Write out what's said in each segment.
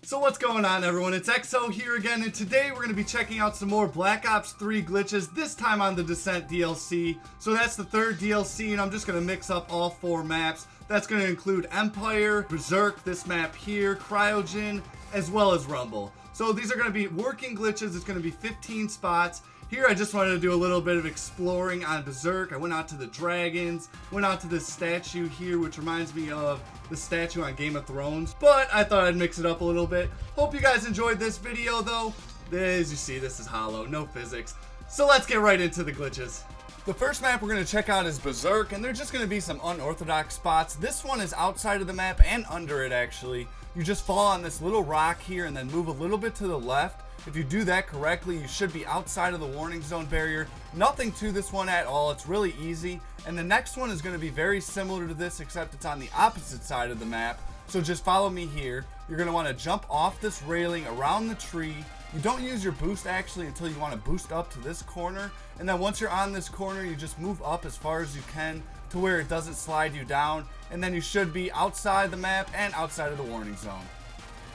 So what's going on, everyone? It's XO here again, and today we're going to be checking out some more Black Ops 3 glitches, this time on the Descent DLC. So that's the third DLC, and I'm just going to mix up all four maps. That's going to include Empire, Berserk, this map here, Cryogen, as well as Rumble. So these are going to be working glitches. It's going to be 15 spots. Here I just wanted to do a little bit of exploring on Berserk. I went out to the dragons, went out to this statue here, which reminds me of the statue on Game of Thrones. But I thought I'd mix it up a little bit. Hope you guys enjoyed this video though. As you see, this is hollow, no physics. So let's get right into the glitches. The first map we're going to check out is Berserk, and there's just going to be some unorthodox spots. This one is outside of the map and under it actually. You just fall on this little rock here and then move a little bit to the left. If you do that correctly, you should be outside of the warning zone barrier. Nothing to this one at all. It's really easy. And the next one is going to be very similar to this, except it's on the opposite side of the map. So just follow me here. You're going to want to jump off this railing around the tree. You don't use your boost actually until you want to boost up to this corner. And then once you're on this corner, you just move up as far as you can to where it doesn't slide you down. And then you should be outside the map and outside of the warning zone.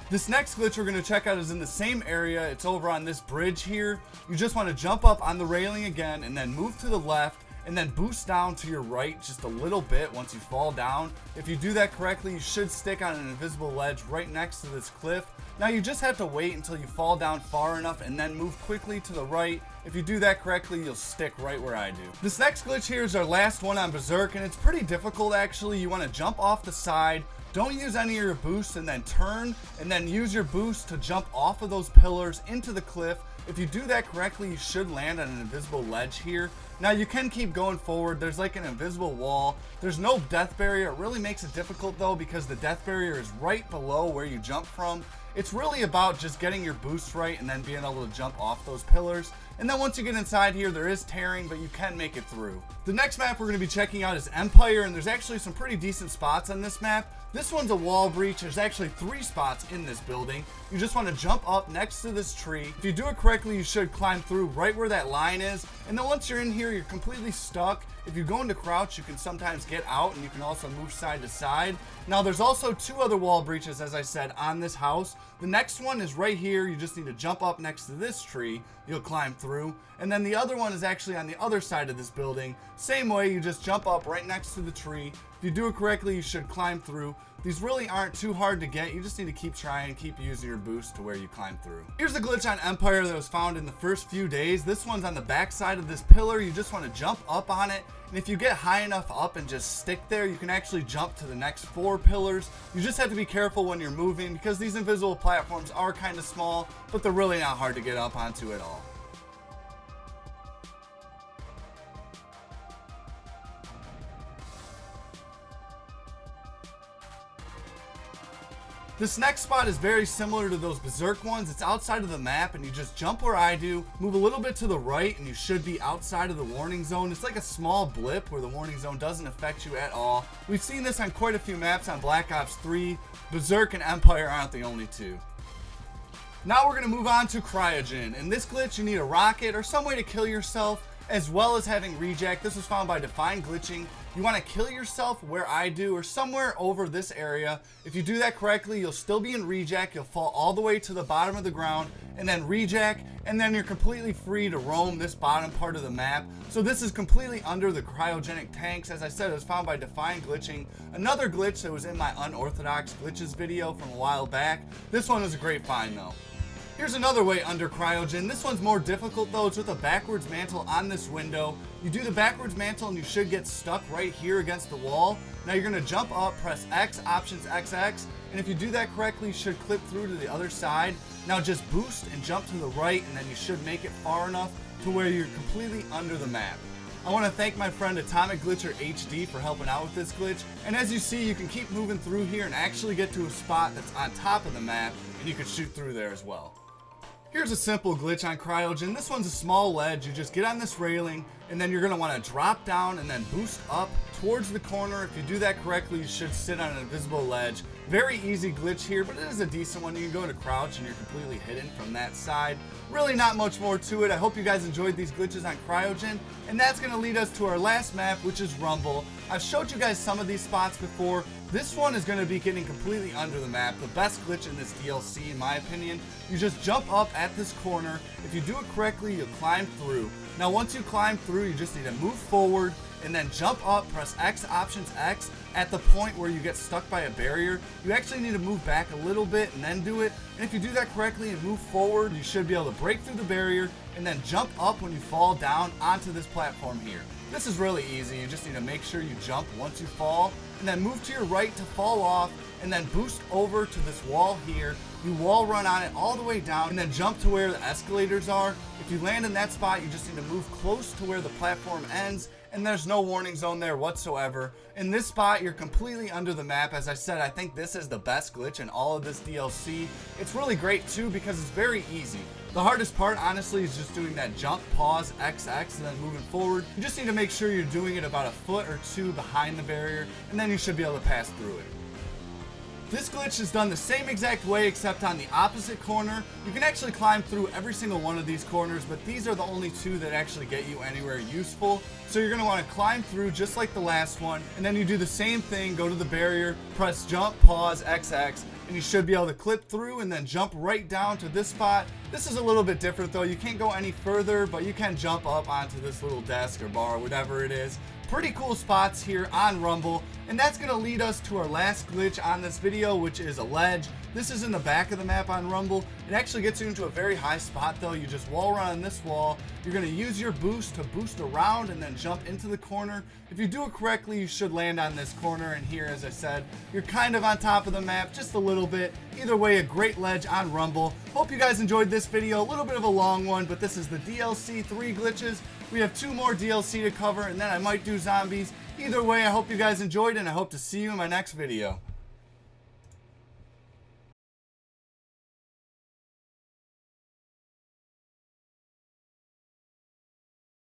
This next glitch we're going to check out is in the same area. It's over on this bridge here. You just want to jump up on the railing again and then move to the left and then boost down to your right just a little bit once you fall down. If you do that correctly, you should stick on an invisible ledge right next to this cliff. Now you just have to wait until you fall down far enough and then move quickly to the right. If you do that correctly, you'll stick right where I do. This next glitch here is our last one on Berserk, and it's pretty difficult actually. You want to jump off the side. Don't use any of your boosts and then turn and then use your boost to jump off of those pillars into the cliff. If you do that correctly, you should land on an invisible ledge here. Now you can keep going forward. There's like an invisible wall. There's no death barrier. It really makes it difficult though because the death barrier is right below where you jump from. It's really about just getting your boost right and then being able to jump off those pillars. And then once you get inside here, there is tearing, but you can make it through. The next map we're going to be checking out is Empire, and there's actually some pretty decent spots on this map. This one's a wall breach. There's actually 3 spots in this building. You just want to jump up next to this tree. If you do it correctly, you should climb through right where that line is. And then once you're in here, you're completely stuck. If you go into crouch, you can sometimes get out, and you can also move side to side. Now there's also 2 other wall breaches, as I said, on this house. The next one is right here. You just need to jump up next to this tree. You'll climb through. And then the other one is actually on the other side of this building. Same way, you just jump up right next to the tree. If you do it correctly, you should climb through. These really aren't too hard to get. You just need to keep trying, keep using your boost to where you climb through. Here's a glitch on Empire that was found in the first few days. This one's on the back side of this pillar. You just want to jump up on it. And if you get high enough up and just stick there, you can actually jump to the next 4 pillars. You just have to be careful when you're moving because these invisible platforms are kind of small, but they're really not hard to get up onto at all. This next spot is very similar to those Berserk ones. It's outside of the map and you just jump where I do, move a little bit to the right and you should be outside of the warning zone. It's like a small blip where the warning zone doesn't affect you at all. We've seen this on quite a few maps on Black Ops 3. Berserk and Empire aren't the only 2. Now we're going to move on to Cryogen. In this glitch you need a rocket or some way to kill yourself, as well as having reject. This was found by Define Glitching. You want to kill yourself where I do or somewhere over this area. If you do that correctly, you'll still be in reject. You'll fall all the way to the bottom of the ground and then reject, and then you're completely free to roam this bottom part of the map. So this is completely under the cryogenic tanks. As I said, it was found by Define Glitching. Another glitch that was in my unorthodox glitches video from a while back. This one was a great find though. Here's another way under Cryogen. This one's more difficult though. It's with a backwards mantle on this window. You do the backwards mantle and you should get stuck right here against the wall. Now you're going to jump up, press X, options XX, and if you do that correctly, you should clip through to the other side. Now just boost and jump to the right, and then you should make it far enough to where you're completely under the map. I want to thank my friend Atomic Glitcher HD for helping out with this glitch. And as you see, you can keep moving through here and actually get to a spot that's on top of the map, and you can shoot through there as well. Here's a simple glitch on Cryogen. This one's a small ledge. You just get on this railing and then you're going to want to drop down and then boost up towards the corner. If you do that correctly, you should sit on an invisible ledge. Very easy glitch here, but it is a decent one. You can go to crouch and you're completely hidden from that side. Really not much more to it. I hope you guys enjoyed these glitches on Cryogen, and that's going to lead us to our last map, which is Rumble. I've showed you guys some of these spots before. This one is going to be getting completely under the map. The best glitch in this DLC, in my opinion. You just jump up at this corner. If you do it correctly, you'll climb through. Now, once you climb through, you just need to move forward and then jump up, press X, options X. At the point where you get stuck by a barrier, you actually need to move back a little bit and then do it. And if you do that correctly and move forward, you should be able to break through the barrier and then jump up when you fall down onto this platform here. This is really easy. You just need to make sure you jump once you fall and then move to your right to fall off and then boost over to this wall here. You wall run on it all the way down and then jump to where the escalators are. If you land in that spot, you just need to move close to where the platform ends, and there's no warning zone there whatsoever. In this spot, you're completely under the map. As I said, I think this is the best glitch in all of this DLC. It's really great too because it's very easy. The hardest part, honestly, is just doing that jump, pause, XX, and then moving forward. You just need to make sure you're doing it about a foot or two behind the barrier, and then you should be able to pass through it. This glitch is done the same exact way except on the opposite corner. You can actually climb through every single one of these corners, but these are the only two that actually get you anywhere useful. So you're going to want to climb through just like the last one, and then you do the same thing, go to the barrier, press jump, pause, XX, and you should be able to clip through and then jump right down to this spot. This is a little bit different though. You can't go any further, but you can jump up onto this little desk or bar, whatever it is. Pretty cool spots here on Rumble, and that's going to lead us to our last glitch on this video, which is a ledge. This is in the back of the map on Rumble. It actually gets you into a very high spot though. You just wall run on this wall. You're going to use your boost to boost around and then jump into the corner. If you do it correctly, you should land on this corner, and here, as I said, you're kind of on top of the map just a little bit. Either way, a great ledge on Rumble. Hope you guys enjoyed this video. A little bit of a long one, but this is the DLC 3 glitches. We have 2 more DLC to cover, and then I might do zombies. Either way, I hope you guys enjoyed, and I hope to see you in my next video.